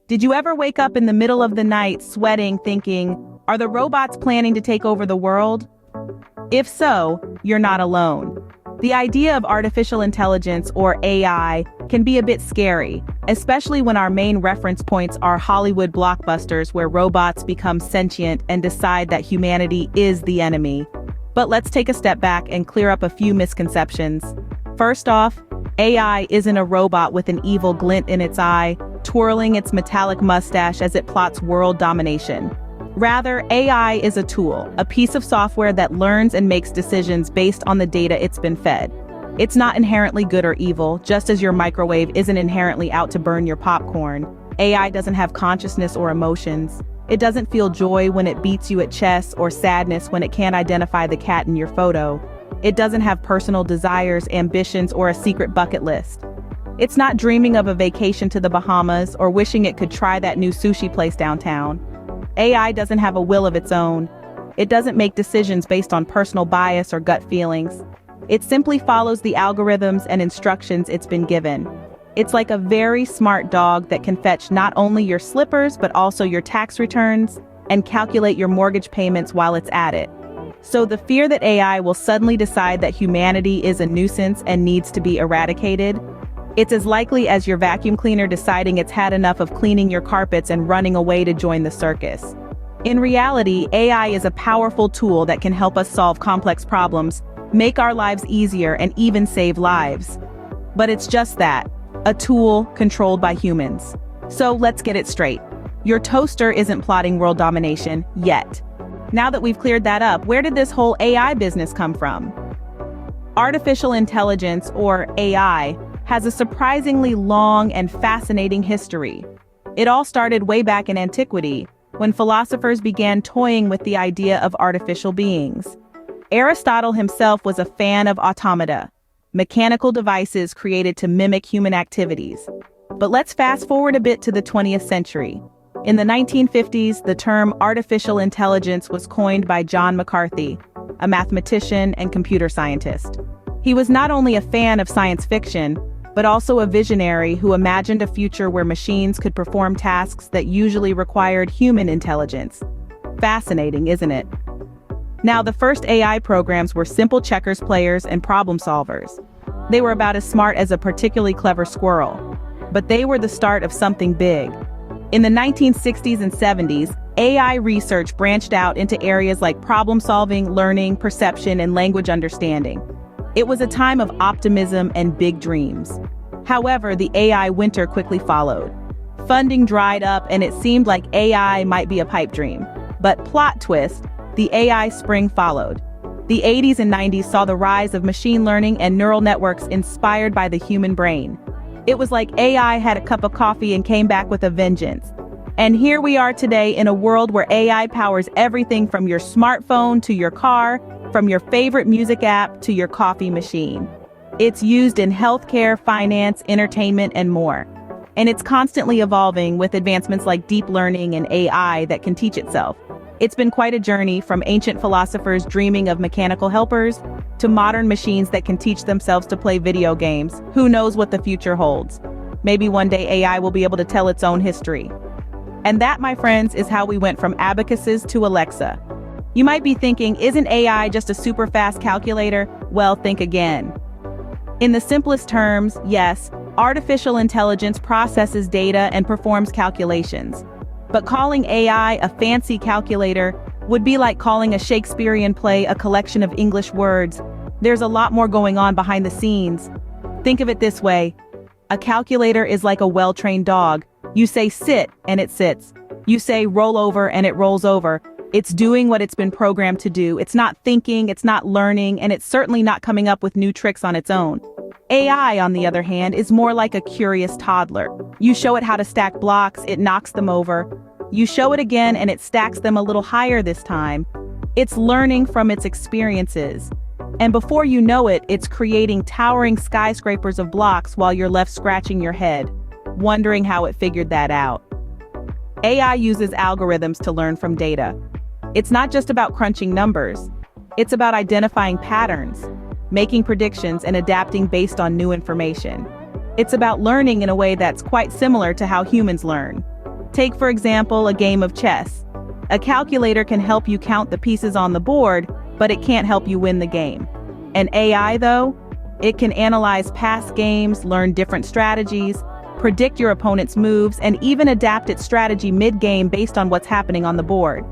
Did you ever wake up in the middle of the night sweating, thinking, are the robots planning to take over the world? If so, you're not alone. The idea of artificial intelligence, or AI, can be a bit scary, especially when our main reference points are Hollywood blockbusters where robots become sentient and decide that humanity is the enemy. But let's take a step back and clear up a few misconceptions. First off, AI isn't a robot with an evil glint in its eye, twirling its metallic mustache as it plots world domination. Rather, AI is a tool, a piece of software that learns and makes decisions based on the data it's been fed. It's not inherently good or evil, just as your microwave isn't inherently out to burn your popcorn. AI doesn't have consciousness or emotions. It doesn't feel joy when it beats you at chess or sadness when it can't identify the cat in your photo. It doesn't have personal desires, ambitions, or a secret bucket list. It's not dreaming of a vacation to the Bahamas or wishing it could try that new sushi place downtown. AI doesn't have a will of its own. It doesn't make decisions based on personal bias or gut feelings. It simply follows the algorithms and instructions it's been given. It's like a very smart dog that can fetch not only your slippers but also your tax returns and calculate your mortgage payments while it's at it. So the fear that AI will suddenly decide that humanity is a nuisance and needs to be eradicated, it's as likely as your vacuum cleaner deciding it's had enough of cleaning your carpets and running away to join the circus. In reality, AI is a powerful tool that can help us solve complex problems, make our lives easier, and even save lives. But it's just that, a tool controlled by humans. So let's get it straight. Your toaster isn't plotting world domination yet. Now that we've cleared that up, where did this whole AI business come from? Artificial intelligence, or AI, has a surprisingly long and fascinating history. It all started way back in antiquity, when philosophers began toying with the idea of artificial beings. Aristotle himself was a fan of automata, mechanical devices created to mimic human activities. But let's fast forward a bit to the 20th century. In the 1950s, the term artificial intelligence was coined by John McCarthy, a mathematician and computer scientist. He was not only a fan of science fiction, but also a visionary who imagined a future where machines could perform tasks that usually required human intelligence. Fascinating, isn't it? Now, the first AI programs were simple checkers players and problem solvers. They were about as smart as a particularly clever squirrel. But they were the start of something big. In the 1960s and 70s, AI research branched out into areas like problem solving, learning, perception, and language understanding. It was a time of optimism and big dreams. However, the AI winter quickly followed. Funding dried up and it seemed like AI might be a pipe dream. But plot twist, the AI spring followed. The 80s and 90s saw the rise of machine learning and neural networks inspired by the human brain. It was like AI had a cup of coffee and came back with a vengeance. And here we are today in a world where AI powers everything from your smartphone to your car, from your favorite music app to your coffee machine. It's used in healthcare, finance, entertainment, and more. And it's constantly evolving with advancements like deep learning and AI that can teach itself. It's been quite a journey from ancient philosophers dreaming of mechanical helpers to modern machines that can teach themselves to play video games. Who knows what the future holds? Maybe one day AI will be able to tell its own history. And that, my friends, is how we went from abacuses to Alexa. You might be thinking, isn't AI just a super fast calculator? Well, think again. In the simplest terms, yes, artificial intelligence processes data and performs calculations. But calling AI a fancy calculator would be like calling a Shakespearean play a collection of English words. There's a lot more going on behind the scenes. Think of it this way. A calculator is like a well-trained dog. You say sit, and it sits. You say roll over, and it rolls over. It's doing what it's been programmed to do. It's not thinking, it's not learning, and it's certainly not coming up with new tricks on its own. AI, on the other hand, is more like a curious toddler. You show it how to stack blocks, it knocks them over. You show it again, and it stacks them a little higher this time. It's learning from its experiences. And before you know it, it's creating towering skyscrapers of blocks while you're left scratching your head, wondering how it figured that out. AI uses algorithms to learn from data. It's not just about crunching numbers. It's about identifying patterns, making predictions, and adapting based on new information. It's about learning in a way that's quite similar to how humans learn. Take, for example, a game of chess. A calculator can help you count the pieces on the board, but it can't help you win the game. An AI, though, it can analyze past games, learn different strategies, predict your opponent's moves, and even adapt its strategy mid-game based on what's happening on the board.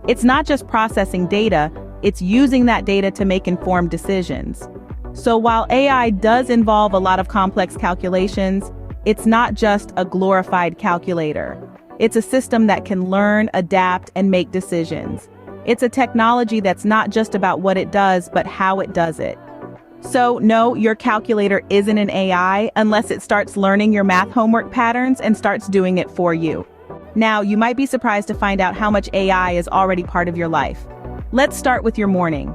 It's not just processing data, it's using that data to make informed decisions. So while AI does involve a lot of complex calculations, it's not just a glorified calculator. It's a system that can learn, adapt, and make decisions. It's a technology that's not just about what it does, but how it does it. So no, your calculator isn't an AI unless it starts learning your math homework patterns and starts doing it for you. Now, you might be surprised to find out how much AI is already part of your life. Let's start with your morning.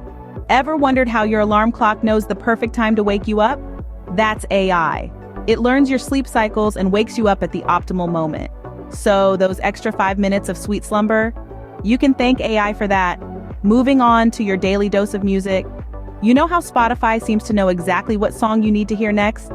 Ever wondered how your alarm clock knows the perfect time to wake you up? That's AI. It learns your sleep cycles and wakes you up at the optimal moment. So those extra 5 minutes of sweet slumber, you can thank AI for that. Moving on to your daily dose of music. You know how Spotify seems to know exactly what song you need to hear next?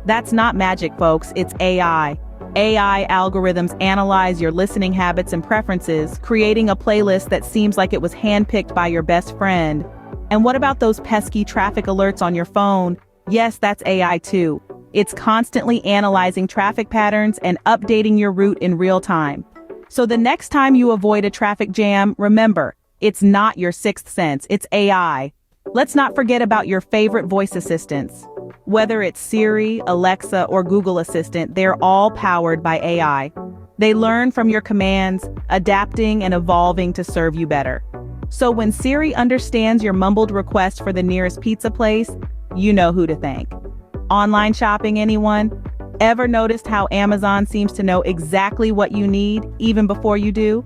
That's not magic, folks, it's AI. AI algorithms analyze your listening habits and preferences, creating a playlist that seems like it was handpicked by your best friend. And what about those pesky traffic alerts on your phone? Yes, that's AI too. It's constantly analyzing traffic patterns and updating your route in real time. So the next time you avoid a traffic jam, remember, it's not your sixth sense, it's AI. Let's not forget about your favorite voice assistants. Whether it's Siri, Alexa, or Google Assistant, they're all powered by AI. They learn from your commands, adapting and evolving to serve you better. So when Siri understands your mumbled request for the nearest pizza place, you know who to thank. Online shopping, anyone? Ever noticed how Amazon seems to know exactly what you need, even before you do?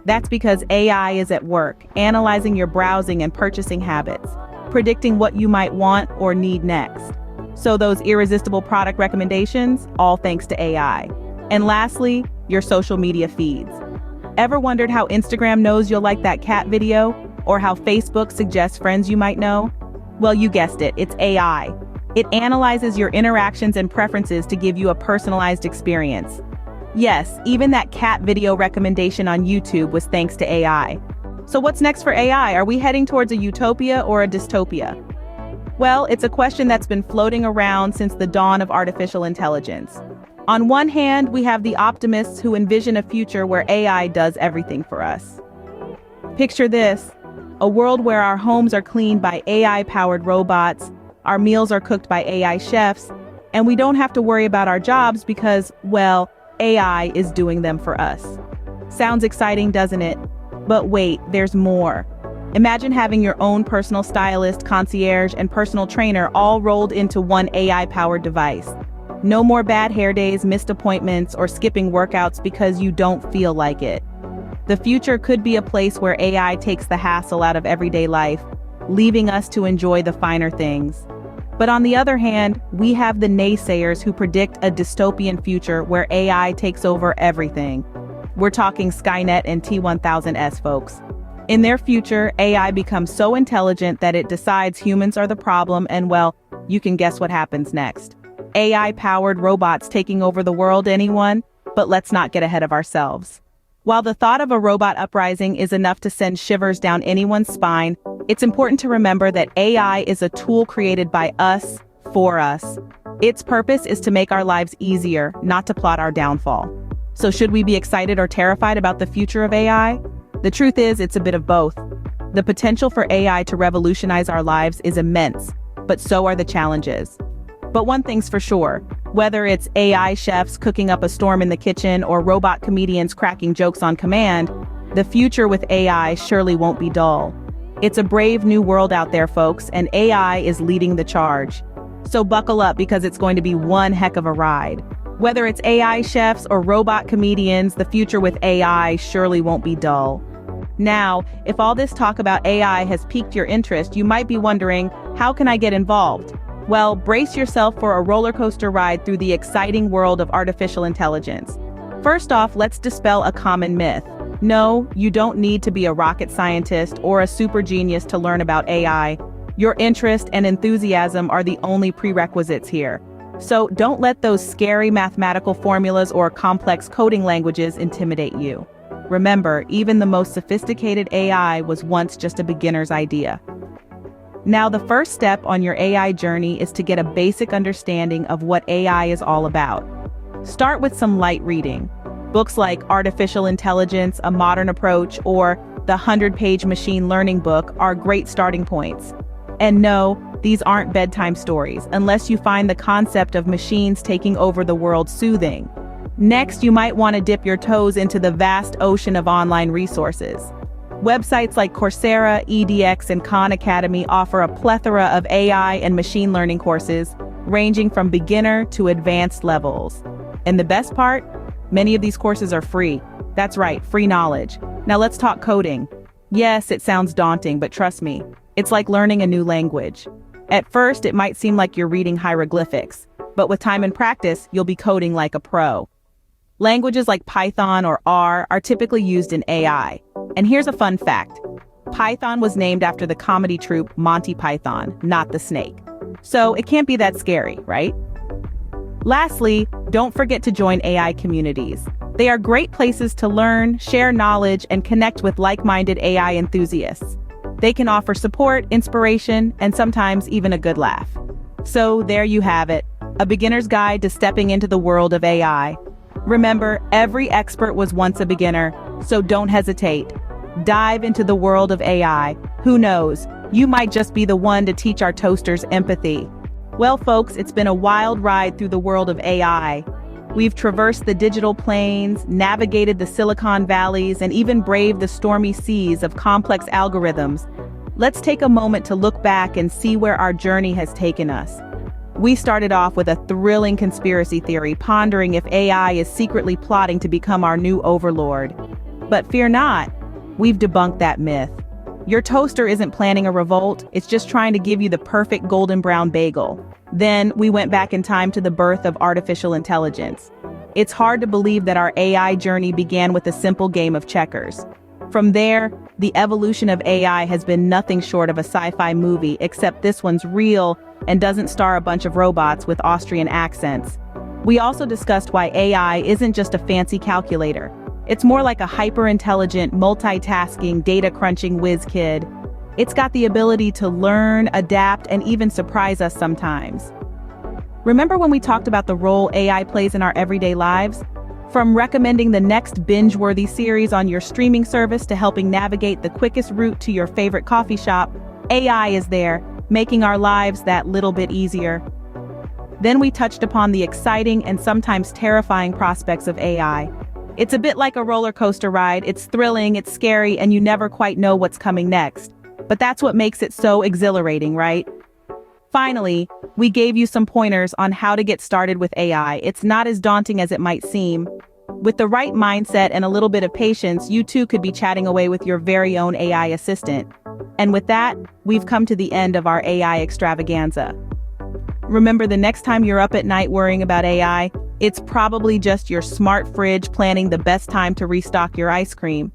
That's because AI is at work, analyzing your browsing and purchasing habits, predicting what you might want or need next. So those irresistible product recommendations, all thanks to AI. And lastly, your social media feeds. Ever wondered how Instagram knows you'll like that cat video, or how Facebook suggests friends you might know? Well, you guessed it, it's AI. It analyzes your interactions and preferences to give you a personalized experience. Yes, even that cat video recommendation on YouTube was thanks to AI. So what's next for AI? Are we heading towards a utopia or a dystopia? Well, it's a question that's been floating around since the dawn of artificial intelligence. On one hand, we have the optimists who envision a future where AI does everything for us. Picture this, a world where our homes are cleaned by AI-powered robots, our meals are cooked by AI chefs, and we don't have to worry about our jobs because, well, AI is doing them for us. Sounds exciting, doesn't it? But wait, there's more. Imagine having your own personal stylist, concierge, and personal trainer all rolled into one AI-powered device. No more bad hair days, missed appointments, or skipping workouts because you don't feel like it. The future could be a place where AI takes the hassle out of everyday life, leaving us to enjoy the finer things. But on the other hand, we have the naysayers who predict a dystopian future where AI takes over everything. We're talking Skynet and T-1000S, folks. In their future, AI becomes so intelligent that it decides humans are the problem, and well, you can guess what happens next. AI-powered robots taking over the world, anyone? But let's not get ahead of ourselves. While the thought of a robot uprising is enough to send shivers down anyone's spine, it's important to remember that AI is a tool created by us, for us. Its purpose is to make our lives easier, not to plot our downfall. So should we be excited or terrified about the future of AI? The truth is, it's a bit of both. The potential for AI to revolutionize our lives is immense, but so are the challenges. But one thing's for sure, whether it's AI chefs cooking up a storm in the kitchen or robot comedians cracking jokes on command, the future with AI surely won't be dull. It's a brave new world out there, folks, and AI is leading the charge. So buckle up because it's going to be one heck of a ride. Whether it's AI chefs or robot comedians, the future with AI surely won't be dull. Now, if all this talk about AI has piqued your interest, you might be wondering, how can I get involved? Well, brace yourself for a roller coaster ride through the exciting world of artificial intelligence. First off, let's dispel a common myth. No, you don't need to be a rocket scientist or a super genius to learn about AI. Your interest and enthusiasm are the only prerequisites here. So don't let those scary mathematical formulas or complex coding languages intimidate you. Remember, even the most sophisticated AI was once just a beginner's idea. Now, the first step on your AI journey is to get a basic understanding of what AI is all about. Start with some light reading. Books like Artificial Intelligence, A Modern Approach, or the 100-page machine learning book are great starting points. And no, these aren't bedtime stories, unless you find the concept of machines taking over the world soothing. Next, you might want to dip your toes into the vast ocean of online resources. Websites like Coursera, edX, and Khan Academy offer a plethora of AI and machine learning courses, ranging from beginner to advanced levels. And the best part? Many of these courses are free. That's right, free knowledge. Now let's talk coding. Yes, it sounds daunting, but trust me, it's like learning a new language. At first, it might seem like you're reading hieroglyphics, but with time and practice, you'll be coding like a pro. Languages like Python or R are typically used in AI. And here's a fun fact. Python was named after the comedy troupe Monty Python, not the snake. So it can't be that scary, right? Lastly, don't forget to join AI communities. They are great places to learn, share knowledge, and connect with like-minded AI enthusiasts. They can offer support, inspiration, and sometimes even a good laugh. So there you have it, a beginner's guide to stepping into the world of AI. Remember, every expert was once a beginner, so don't hesitate. Dive into the world of AI. Who knows, you might just be the one to teach our toasters empathy. Well, folks, it's been a wild ride through the world of AI. We've traversed the digital plains, navigated the Silicon Valleys, and even braved the stormy seas of complex algorithms. Let's take a moment to look back and see where our journey has taken us. We started off with a thrilling conspiracy theory, pondering if AI is secretly plotting to become our new overlord. But fear not, we've debunked that myth. Your toaster isn't planning a revolt, it's just trying to give you the perfect golden brown bagel. Then we went back in time to the birth of artificial intelligence. It's hard to believe that our AI journey began with a simple game of checkers. From there, the evolution of AI has been nothing short of a sci-fi movie, except this one's real and doesn't star a bunch of robots with Austrian accents. We also discussed why AI isn't just a fancy calculator. It's more like a hyper-intelligent, multitasking, data-crunching whiz kid. It's got the ability to learn, adapt, and even surprise us sometimes. Remember when we talked about the role AI plays in our everyday lives? From recommending the next binge-worthy series on your streaming service to helping navigate the quickest route to your favorite coffee shop, AI is there, making our lives that little bit easier. Then we touched upon the exciting and sometimes terrifying prospects of AI. It's a bit like a roller coaster ride. It's thrilling, it's scary, and you never quite know what's coming next. But that's what makes it so exhilarating, right? Finally, we gave you some pointers on how to get started with AI. It's not as daunting as it might seem. With the right mindset and a little bit of patience, you too could be chatting away with your very own AI assistant. And with that, we've come to the end of our AI extravaganza. Remember, the next time you're up at night worrying about AI, it's probably just your smart fridge planning the best time to restock your ice cream.